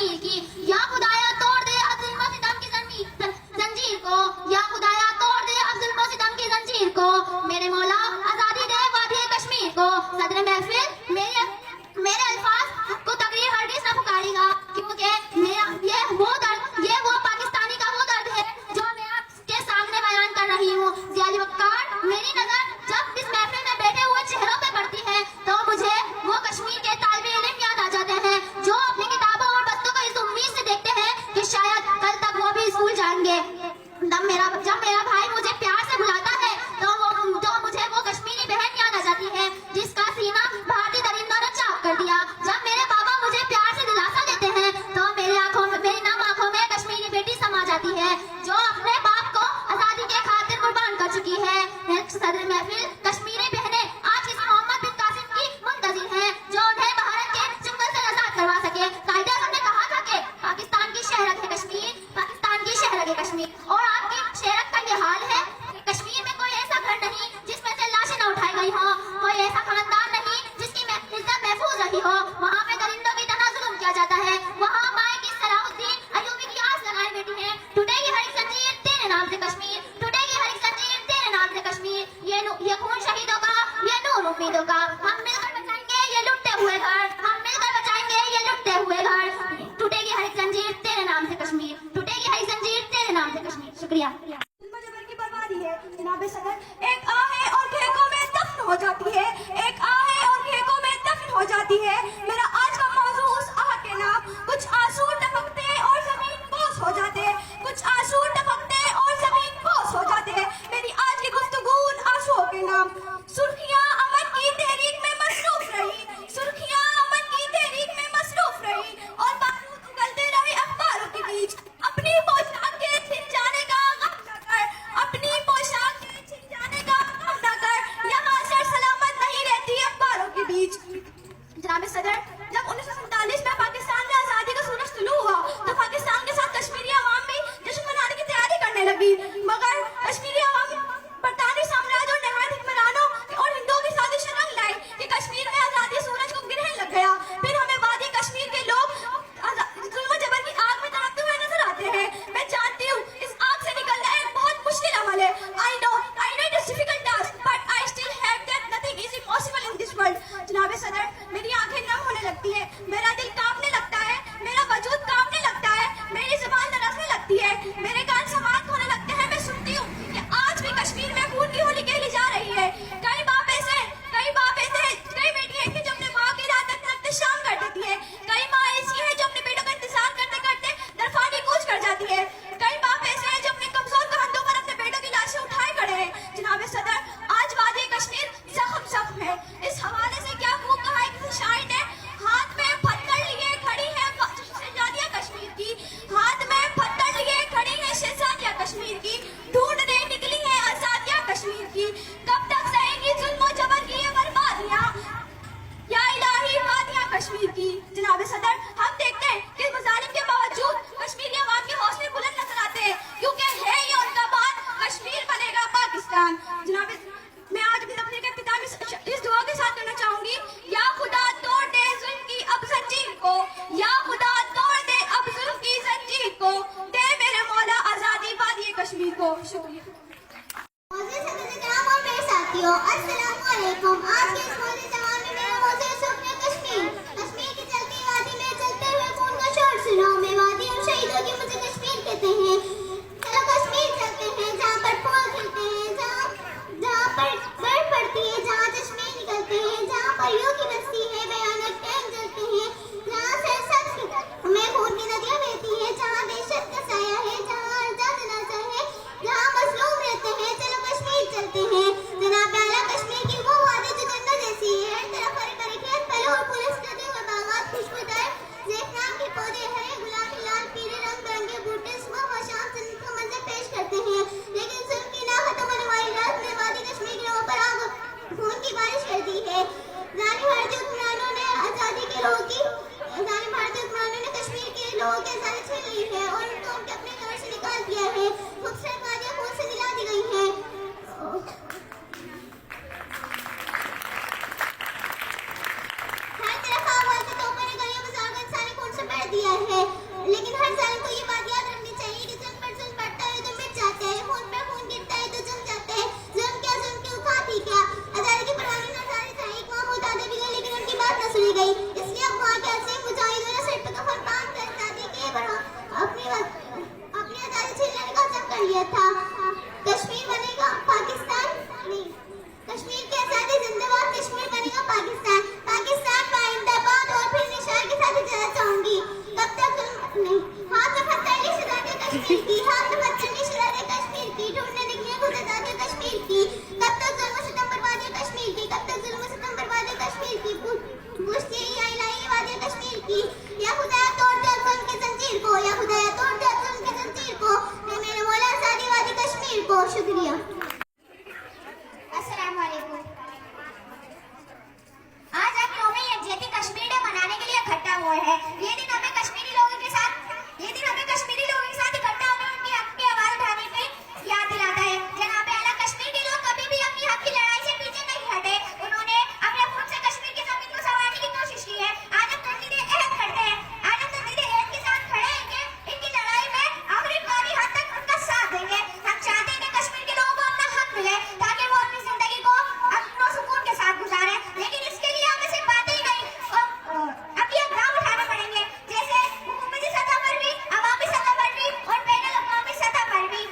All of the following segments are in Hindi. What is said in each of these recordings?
कश्मीर की। या खुदाया तोड़ दे अब जुल्म सितम की जंजीर को, या खुदाया तोड़ दे अब जुल्म सितम की जंजीर को, मेरे मौला आजादी दे वादी कश्मीर को। सदर महफिल मेरे अल्फाज को तकरीर हरगिज़ न पुकारेगा, क्योंकि ये वो पाकिस्तानी का वो दर्द है जो मैं आपके सामने बयान कर रही हूँ। ज़ियाली वक़्कार, मेरी नजर जब इस महफिल में बैठे हुए चेहरों पे पड़ती है तो मुझे वो कश्मीर के तालिबे इल्म याद आ जाते हैं जो अपनी किताबों और बस्तों को इस उम्मीद से देखते हैं कि शायद कल तक वो भी स्कूल जाएंगे। जब मेरा भाई मुझे प्यार से बुलाता है तो मुझे वो कश्मीरी बहन याद आ जाती है जिसका सीना भारतीय दरिंदों ने चाक कर दिया। जब मेरे बाबा मुझे प्यार से दिलासा देते हैं तो मेरी नम आंखों में कश्मीरी बेटी समा जाती है जो अपने बाप को आजादी के खातिर कुर्बान कर चुकी है। सदर महफिल, कश्मीरी बहनें आज किसी मोहम्मद बिन कासिम की मुंतजिर हैं जो उन्हें भारत के चंगुल से आजाद करवा सके। कायदे-ए-आज़म ने कहा था कि पाकिस्तान की शहरत है कश्मीर, पाकिस्तान की शहरत है कश्मीर, और आपकी शहरत का ये हाल है कि कश्मीर में कोई ऐसा घर नहीं जिसमें से लाशें न उठाई गई हो, कोई ऐसा खानदान नहीं जिसकी इज्जत महफूज रही हो। वहाँ पे दरिंदों की तरह जुल्म किया जाता है। वहाँ माए की सलाहुद्दीन अय्यूबी की आस लगाए बैठी है, टूटेगी हर एक जंजीर तेरे नाम से कश्मीर, टूटेगी हर एक जंजीर तेरे नाम से कश्मीर। ये खून शहीदों का, ये नूर उम्मीदों का, हम मिलकर बचाएंगे ये लुटते हुए घर, हम मिलकर बचाएंगे ये लुटते हुए घर। टूटेगी हर एक जंजीर तेरे नाम से कश्मीर, टूटेगी हर एक जंजीर तेरे नाम से कश्मीर। शुक्रिया। जबर की बर्बादी है जनाब सदर, एक आहे और खेकों में दफन हो जाती है, एक आहे और खेकों में दफन हो जाती है। मेरा आज का मौजू उस आह के नाम, कुछ आंसू टपकते और जमीन बोस हो जाते, कुछ आंसू टपकते और जमीन बोस हो जाते। मेरी आज की गुफ्तगू उन आंसुओं के नाम। सुर्खियां अमन की तहरीक में मसरूफ रही, सुर्खियां अमन की तहरीक में मसरूफ रही, और बारूद उगलते रहे अखबारों के बीच। अपनी पोशाक के छिन जाने का गम न कर, अपनी पोशाक के छिन जाने का गम न कर, यहाँ सर सलामत नहीं रहती अखबारों के बीच। जनाब सदर, जब 1947 में पाकिस्तान में आजादी का सूरज तुलू हुआ तो पाकिस्तान के साथ कश्मीरी अवाम भी जश्न मनाने की तैयारी करने लगी, मगर कश्मीरी अवाम बरतानी साम्राज्य और नहायत हुक्मरानों और हिंदुओं की साजिश रंग लाई कि कश्मीर में आजादी सूरज को गिरने लग गया। फिर हमें वादी कश्मीर के लोग जुल्म जबर की आग में तड़पते हुए नजर आते हैं। मैं जानती हूँ इस आग से निकलना एक बहुत मुश्किल अमल है। I know it is difficult task, but I still have that nothing is impossible in this world। जनाब सदर, मेरी आंखें नम होने लगती है, मेरा दिल कांपने लगता है, मेरा वजूद कांपने लगता है, मेरी जुबान लरजने लगती है, मेरे कान समात होने लगते हैं। मैं सुनती हूँ कि आज भी कश्मीर में खून की होली खेली जा रही है। कई बाप ऐसे कई बेटी है कि जो अपने माँ की रात तक शाम कर देती है, कई माँ ऐसी है जो अपने बेटों का इंतजार करते करते दरफानी कूच कर जाती है, कई बाप ऐसे हैं जो अपने कमजोर कंधों पर अपने बेटों की लाशें उठाए खड़े हैं। जनाब सदर, आज वादी कश्मीर जख्म है। इस हवाले से क्या खूब कहा है किसी शायर ने, हाथ में पत्थर लिए खड़ी है शहजादिया कश्मीर की, हाथ में पत्थर लिए खड़ी है शहजादिया कश्मीर की, ढूंढने निकली है आजादिया कश्मीर की। कब तक सहेंगी जुल्म और जबर की ये बर्बादियां, या इलाही वादियां कश्मीर की। जनाब सदर, हम देखते हैं कि मुजालिम के बावजूद कश्मीरी अवाम के हौसले बुलंद नजर आते हैं, क्योंकि है ये उनका बात, कश्मीर बनेगा पाकिस्तान। जनाब, मैं आज अपनी तकरीर का इख्तिताम इस दुआ के साथ करना चाहूंगी, या खुदा तोड़ दे जुल्म की अब जंजीर को, या खुदा तोड़ दे अब जुल्म की जंजीर को, दे मेरे मौला आजादी वादी कश्मीर को। शुक्रिया। और मेरे साथियों, अस्सलाम वालेकुम। आज के इस मौजूद जवान में मेरा मौजूद है सुपने कश्मीर। कश्मीर की चलती वादी में चलते हुए खून का शोर सुनो, मैं वादी हूँ शहीदों की, मुझे कश्मीर कहते हैं। चलो कश्मीर चलते हैं जहाँ पर फूल खिलते हैं, जहाँ पर बर्फ पड़ती है, जहाँ चश्मे निकलते हैं, जहाँ परियों की बस्ती है, भयानक टैंक जलते हैं, जहाँ सरसब्ज में खून की नदियाँ बहती है, जहाँ दहशत का साया है, जहाँ जनाजा है, जहाँ मजलूम रहते हैं। चलो कश्मीर चलते हैं। जनाब आला, कश्मीर की वो वादी जो जन्नत जैसी है, तरफ हरे भरे खेत, फलों और फूलों से लदे हुए बागात, खुशबूदार ज़ैफ़रान के पौधे, हरे गुलाबी लाल पीले रंग बिरंगे बूटे सुबह व शाम जन्नत का मंजर पेश करते हैं। लेकिन जुल्म की ना खत्म होने वाली रात ने वादी कश्मीर के लोगों पर आग खून की बारिश कर दी है। जालिम भारतीय हुक्मरानों ने आज़ादी के लोगों की जालिम भारतीय हुक्मरानों ने कश्मीर के लोगों की आज़ादी छीन ली है और उनको उनके अपने घर से निकाल दिया है। खूबसूरत वादियाँ खून से दिला दी गई हैं। हर तरफ आग वाले तोपों ने गलियों बाजार को इंसानी खून से भर दिया है। लेकिन हर जालिम को ये बात याद रखनी चाहिए कि जुल्म पर जुल्म बढ़ता है तो मिट जाता है, खून पर खून गिरता है तो जम जाता है। जुल्म के औकात ही क्या। अदालत की परवानी नाजायज था, एक वहाँ मुतादे भी गए लेकिन उनकी बात न सुनी गई। इसलिए अब वहाँ के अजीम मुजाहिदों ने सिर पर कफन बांध कर आजादी के अपनी आजादी छीनने का जम कर लिया था। कश्मीर बनेगा पाकिस्तान नहीं, कश्मीर के आजादी जिंदाबाद, कश्मीर बनेगा पाकिस्तान। पाकिस्तान का जिंदाबाद। और फिर निशान के साथ जाना चाहूंगी, कब तक नहीं, हाथ में पत्थर की शरारतें कश्मीर की, हाथ में पत्थर की शरारतें कश्मीर की, ढूंढने निकली खुद आजादी कश्मीर की। कब तक जुल्म सितम बर्बादी कश्मीर की, कब तक जुल्म सितम बर्बादी कश्मीर की। पूछती है या इलाही वादी कश्मीर की। या खुदाया तोड़ दे जुल्म की जंजीर को, या खुदाया तोड़ दे जुल्म की जंजीर को, मेरे मौला आजादी वादी कश्मीर को। शुक्रिया। अस्सलाम वालेकुम। आज हम यौम यकजहती कश्मीर डे मनाने के लिए इकट्ठा हुए हैं। ये दिन हमें कश्मीरी लोगों के साथ इकट्ठा होकर उनके हक की आवाज उठाने की याद दिलाता है। जनाब आला कश्मीर के लोग कभी भी अपनी हक की लड़ाई से पीछे नहीं हटे। उन्होंने अपने खून से कश्मीर की जमीन को संवारने की कोशिश की है। आज हम तजदीद अहद करते हैं, आज हम तजदीद अहद के साथ खड़े हैं कि इनकी लड़ाई में आखिरी हद तक उनका साथ देंगे। हम चाहते हैं कि कश्मीर के लोगों को अपना हक मिले ताकि वो अपनी जिंदगी को अपनों सुकून के साथ गुजारें। लेकिन इसके लिए हमें सिर्फ बातें ही नहीं, अब ये काम उठाने पड़ेंगे, जैसे हुकूमती सतह पर भी, अवामी सतह पर भी और बैनुल अक़वामी सतह पर भी।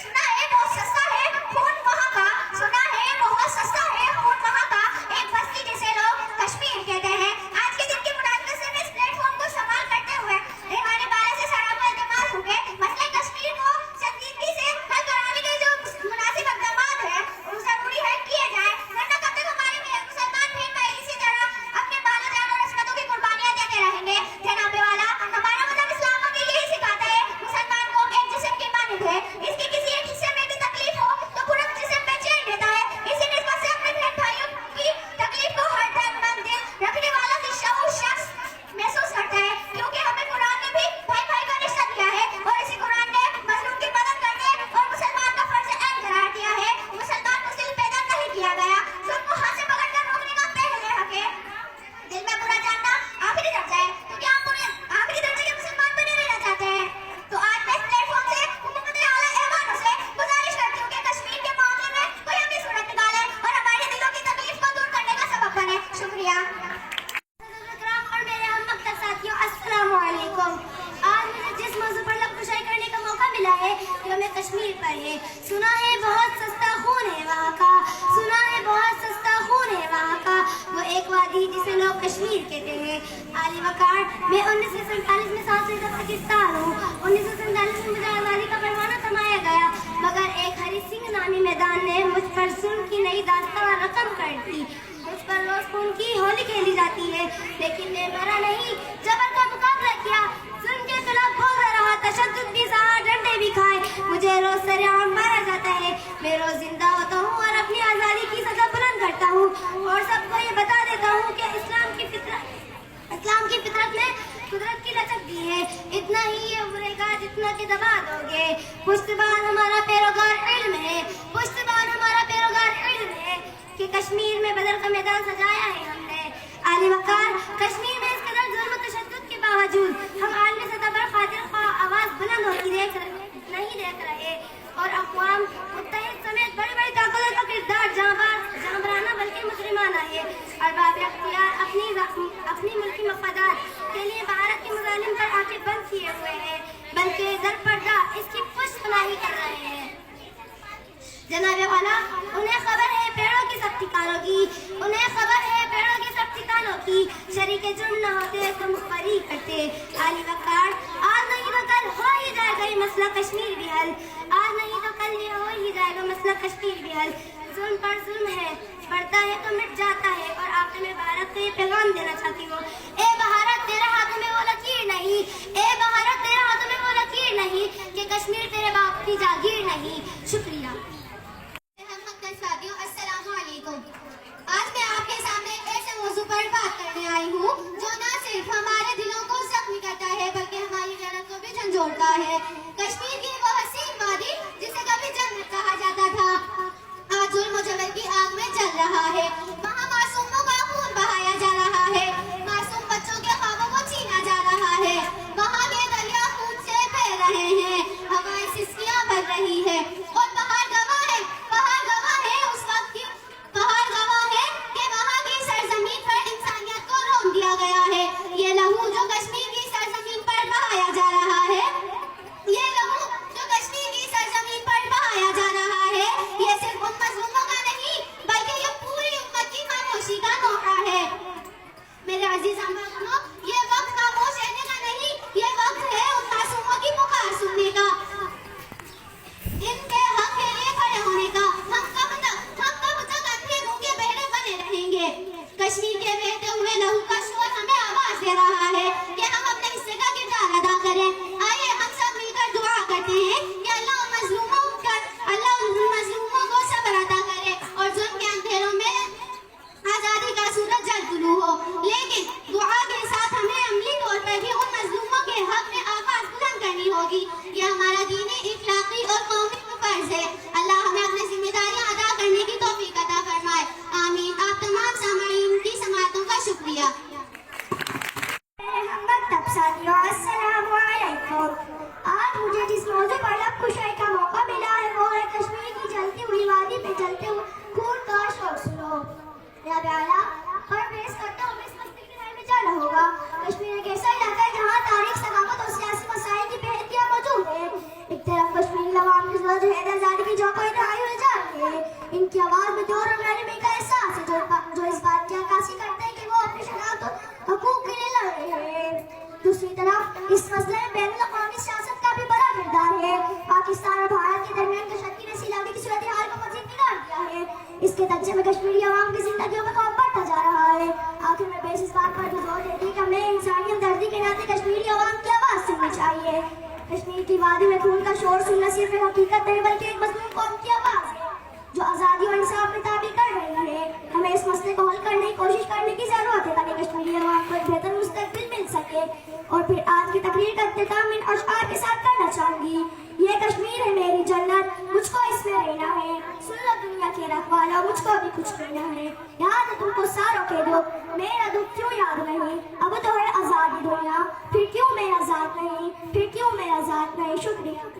सुना है बहुत सस्ता है खून वहाँ का, सुना है बहुत सस्ता है खून वहाँ का, एक बस्ती जिसे लोग कश्मीर कहते हैं। आज के दिन की मुनासिबत से मैं इस प्लेटफॉर्म को इस्तेमाल करते हुए रहमानी बाला से सरापा इल्तिमास होंगे मसले कश्मीर को संजीदगी से हल कराने के जो मुनासिब इक़दामात है वो जरूरी है किए जाए, वरना कब तक हमारे मुसलमान बहन भाई इसी तरह अपने बाला जान और अस्मतों की कुर्बानियां देते रहेंगे। जनाबे वाला हमारा मतलब इस्लाम हमें यही सिखाता है, मुसलमान को एक जिस्म की मानद है, इसके किसी एक हिस्से में भी तकलीफ हो तो पूरा जिस्म बेचैन रहता है। इसी निस्बत से अपने बहन भाइयों की तकलीफ को हर दर्द दिल रखने वाला शऊर शख्स महसूस करता है, क्योंकि हमें कुरान ने भी भाई भाई का रिश्ता दिया है और इसी कुरान ने मजलूम की मदद करने और मुसलमान का फर्ज ऐन करार दिया है। मुसलमान मुस्लिम पैदा नहीं किया गया, जुल्म को हाथ से पकड़कर रोकने का पहले हक है। दिल में बुरा जानना आखिरी दर्जा है, क्योंकि हम पूरे आखिरी दर्जे के मुसलमान बने रहना चाहते हैं। तो आज मैं इस प्लेटफॉर्म से हुकूमत आला ऐवानों से गुजारिश करती हूँ कि कश्मीर के मामले में कोई अपनी सूरत निकाले और हमारे दिलों की तकलीफ को दूर करने का सबब बने। शुक्रिया। और मेरे हम मकसद साथियों, अस्सलाम वालेकुम। आज मुझे जिस मौजू पर लबकुशाई करने का मौका मिला है वो हमें कश्मीर पर है। सुना है बहुत सस्ता खून है वहाँ का, सुना है बहुत सस्ता खून है वहाँ का, वो एक वादी जिसे लोग कश्मीर कहते हैं। आली वकार, मैं 1947 में साथ पाकिस्तान हूँ। 1947 में मुझे आज़ादी का परवाना थमाया गया, मगर एक हरी सिंह नामी मैदान ने मुझ पर जुल्म की नई दास्तां रकम कर दी। मुझ पर रोज खून की होली खेली जाती है, लेकिन मैं मरा नहीं, जबर का मुकाबला किया, जुल्म के खिलाफ बोलता रहा, तशद्दुद भी सहा, डंडे भी खाए, मुझे रोज सरेआम मारा जाता है। मैं रोज जिंदा होता हूँ और अपनी आज़ादी की सदा बुलंद करता हूँ और सबको ये बता देता हूँ कि इस्लाम की फितरत ने कुदरत की लचक दी है। इतना ही ये उभरेगा जितना कि दबा दोगे। पुश्तबान हमारा पैरोकार इल्म है, पुश्तबान हमारा पैरोकार इल्म है कि कश्मीर में बदर का मैदान सजाया है हमने। आली वकार, कश्मीर में इस कदर जुल्म तशद्दुद के बावजूद हम आलमी सतह पर खातिर आवाज बुलंद होती नहीं देख रहे और अक़वाम मुत्तहिद समेत बड़ी बड़ी ताकतों का किरदार जांबराना बल्कि मुजरिमाना है। अरबाब इख्तियार अपनी मुल्की मफादात के लिए भारत के मुजालिम पर आंखें बंद किए हुए हैं, बल्कि दरपर्दा इसकी पुष्पनाही कर रहे हैं। जनाबे वाला, उन्हें खबर है पेड़ों की सख्ती कानों की, उन्हें खबर है पेड़ों की सख्ती कानों की, शरीके जुर्म न होते तो मुखबरी करते। आली वकार, आज नहीं तो कल हो ही जाएगा ये मसला कश्मीर भी हल, आज नहीं तो कल ये हो ही जाएगा मसला कश्मीर भी हल। जुल्म पर जुल्म है, बढ़ता है तो मिट जाता है। और आखिर में भारत को ये पैगाम देना चाहती हूँ, ए भारत तेरे हाथों में वो लकीर नहीं, ए भारत तेरे हाथों में वो लकीर नहीं कि कश्मीर तेरे बाप की जागीर नहीं। शुक्रिया। साथियों, अस्सलाम वालेकुम। आज मैं आपके सामने ऐसे मौजू पर बात करने आई हूँ जो न सिर्फ हमारे दिलों को जख्मी करता है बल्कि हमारी गैरत को भी झंझोड़ता है। कश्मीर की वो हसीन वादी जिसे कभी जन्नत कहा जाता था, आज जुल्म जबर की आग में जल रहा है। वहाँ मासूमों का खून बहाया जा रहा है, मासूम बच्चों के ख्वाबों को छीना जा रहा है। वहाँ होगी। ये हमारा दीनी, इखलाकी और कौमी फर्ज है। अल्लाह हमें अपनी जिम्मेदारियां अदा करने की तौफीक अता फरमाए। आमीन। आप तमाम सामाईन की समाअतों का शुक्रिया। मकतब साथियों, अस्सलामुअलैकुम। आज मुझे जिस मौजू पर लब खुशाई का मौका मिला है वो है कश्मीर की जलती हुई वादी पे चलते हुए खून का शोर सुनो। मेरा प्यारा और पेश करता हूँ इस मस्ती के बारे में जाना होगा। कश्मीर एक ऐसा इलाका है जहाँ तारीख, सकाफत और सियासी मसाइल की बेहतियाँ मौजूद है। एक तरफ कश्मीरी अवाम की जो है आजादी की जो कोई दहाई हो जाती है, इनकी आवाज में जोर और नरमी का एहसास है जो इस बात की अक्कासी करते हैं कि वो अपनी शनाख्त और हकूक के लिए लड़ रहे हैं। दूसरी तरफ इस मसले में बैनुल-अक़वामी सियासत का भी बड़ा किरदार है। पाकिस्तान और भारत के दरमियान कशदगी ने इलाके की सूरत हाल को मजीद बिगाड़ दिया है। इसके नतीजे में कश्मीरी अवाम की जिंदगियों में खौफ बढ़ता जा रहा है। आखिर में बेस इस बात पर भी जोर देती है कि हमें इंसानी हमदर्दी के नाते कश्मीरी अवाम की आवाज सुननी चाहिए। कश्मीर की वादी में खून का शोर सुनना सिर्फ एक हकीकत नहीं बल्कि एक मजलूम कौम की आवाज है जो आज़ादी और इंसाफ में ताबी कर रही है। हमें इस मसले को हल करने की कोशिश करने की जरूरत है ताकि कश्मीरी अवाम को एक बेहतर मुस्तकबिल मिल सके। और फिर आज की तकरीर का इख्तिताम इन अशआर के साथ करना चाहूंगी। ये कश्मीर है मेरी जन्नत, मुझको इसमें रहना है। सुन लो दुनिया के रखवाला, मुझको भी कुछ कहना है। याद है तुमको सारों के दुख, मेरा दुख क्यों याद नहीं? अब तो है आजादी दुनिया, फिर क्यों मैं आजाद नहीं? फिर क्यों मैं आजाद नहीं? शुक्रिया।